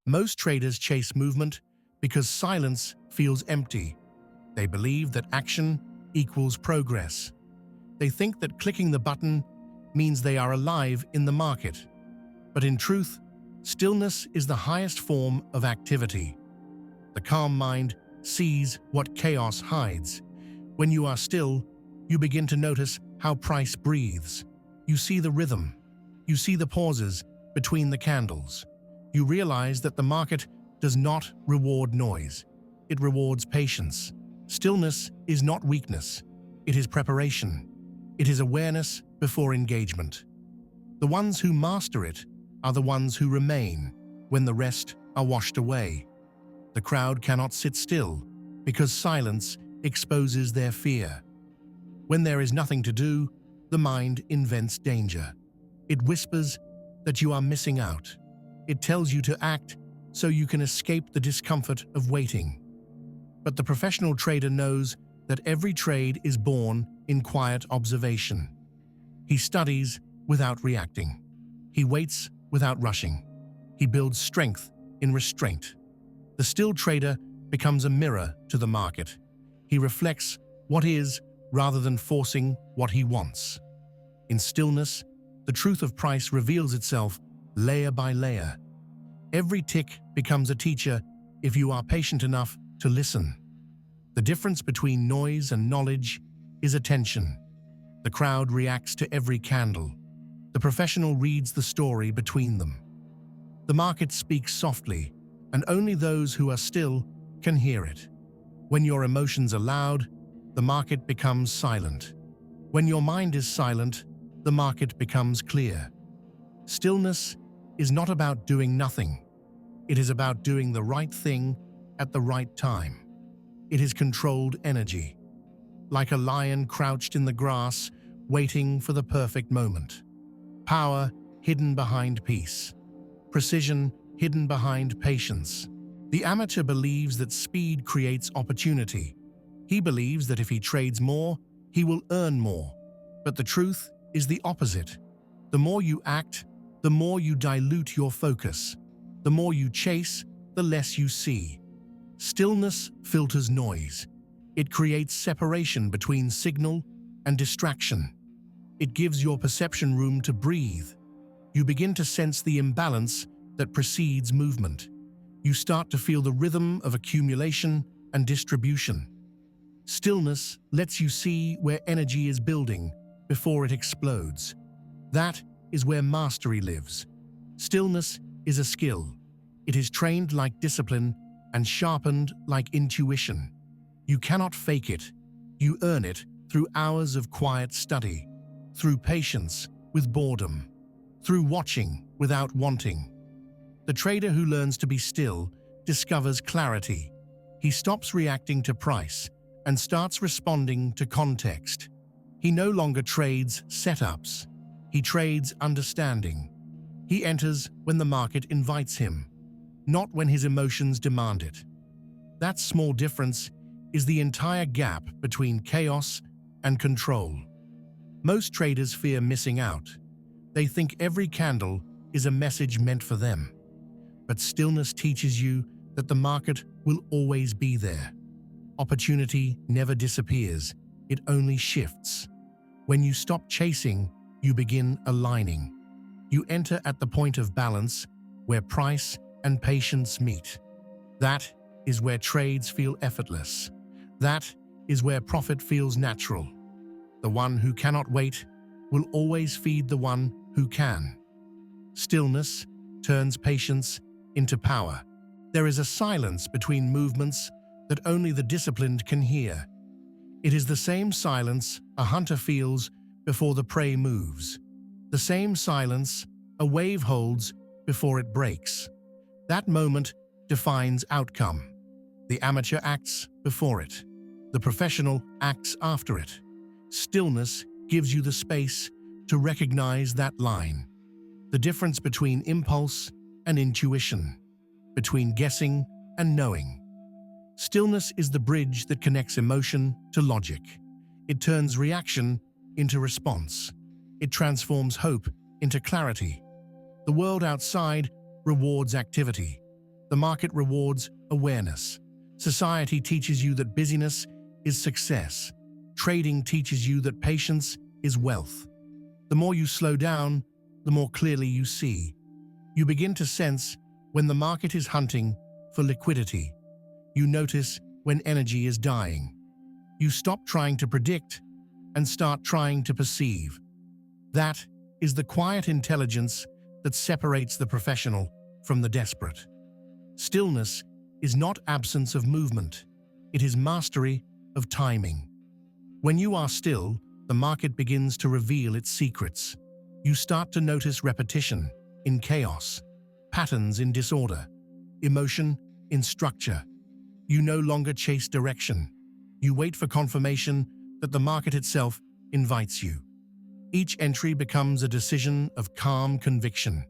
Most traders chase movement because silence feels empty. They believe that action equals progress. They think that clicking the button means they are alive in the market. But in truth, stillness is the highest form of activity. The calm mind sees what chaos hides. When you are still, you begin to notice how price breathes. You see the rhythm. You see the pauses between the candles. You realize that the market does not reward noise. It rewards patience. Stillness is not weakness. It is preparation. It is awareness before engagement. The ones who master it are the ones who remain when the rest are washed away. The crowd cannot sit still because silence exposes their fear. When there is nothing to do, the mind invents danger. It whispers that you are missing out. It tells you to act so you can escape the discomfort of waiting. But the professional trader knows that every trade is born in quiet observation. He studies without reacting. He waits without rushing. He builds strength in restraint. The still trader becomes a mirror to the market. He reflects what is rather than forcing what he wants. In stillness, the truth of price reveals itself layer by layer. Every tick becomes a teacher if you are patient enough to listen. The difference between noise and knowledge is attention. The crowd reacts to every candle. The professional reads the story between them. The market speaks softly, and only those who are still can hear it. When your emotions are loud, the market becomes silent. When your mind is silent, the market becomes clear. Stillness is not about doing nothing. It is about doing the right thing at the right time. It is controlled energy, like a lion crouched in the grass, waiting for the perfect moment. Power hidden behind peace. Precision hidden behind patience. The amateur believes that speed creates opportunity. He believes that if he trades more, he will earn more. But the truth is the opposite. The more you act, the more you dilute your focus. The more you chase, the less you see. Stillness filters noise. It creates separation between signal and distraction. It gives your perception room to breathe. You begin to sense the imbalance that precedes movement. You start to feel the rhythm of accumulation and distribution. Stillness lets you see where energy is building before it explodes. That is where mastery lives. Stillness is a skill. It is trained like discipline and sharpened like intuition. You cannot fake it. You earn it through hours of quiet study, through patience with boredom, through watching without wanting. The trader who learns to be still discovers clarity. He stops reacting to price and starts responding to context. He no longer trades setups. He trades understanding. He enters when the market invites him, not when his emotions demand it. That small difference is the entire gap between chaos and control. Most traders fear missing out. They think every candle is a message meant for them. But stillness teaches you that the market will always be there. Opportunity never disappears, it only shifts. When you stop chasing, you begin aligning. You enter at the point of balance where price and patience meet. That is where trades feel effortless. That is where profit feels natural. The one who cannot wait will always feed the one who can. Stillness turns patience into power. There is a silence between movements that only the disciplined can hear. It is the same silence a hunter feels before the prey moves. The same silence a wave holds before it breaks. That moment defines outcome. The amateur acts before it. The professional acts after it. Stillness gives you the space to recognize that line. The difference between impulse and intuition, between guessing and knowing. Stillness is the bridge that connects emotion to logic. It turns reaction into response. It transforms hope into clarity. The world outside rewards activity. The market rewards awareness. Society teaches you that busyness is success. Trading teaches you that patience is wealth. The more you slow down, the more clearly you see. You begin to sense when the market is hunting for liquidity. You notice when energy is dying. You stop trying to predict and start trying to perceive. That is the quiet intelligence that separates the professional from the desperate. Stillness is not absence of movement. It is mastery of timing. When you are still, the market begins to reveal its secrets. You start to notice repetition in chaos, patterns in disorder, emotion in structure. You no longer chase direction. You wait for confirmation that the market itself invites you. Each entry becomes a decision of calm conviction,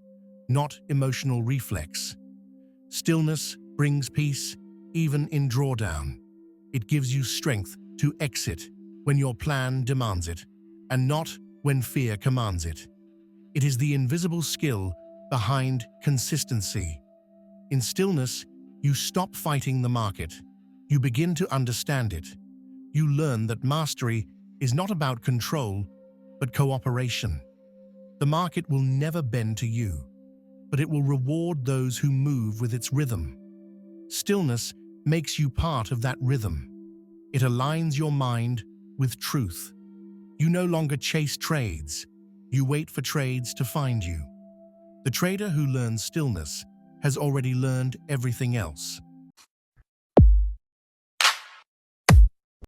not emotional reflex. Stillness brings peace, even in drawdown. It gives you strength to exit when your plan demands it, and not when fear commands it. It is the invisible skill behind consistency. In stillness, you stop fighting the market. You begin to understand it. You learn that mastery is not about control, but cooperation. The market will never bend to you, but it will reward those who move with its rhythm. Stillness makes you part of that rhythm. It aligns your mind with truth. You no longer chase trades. You wait for trades to find you. The trader who learns stillness has already learned everything else.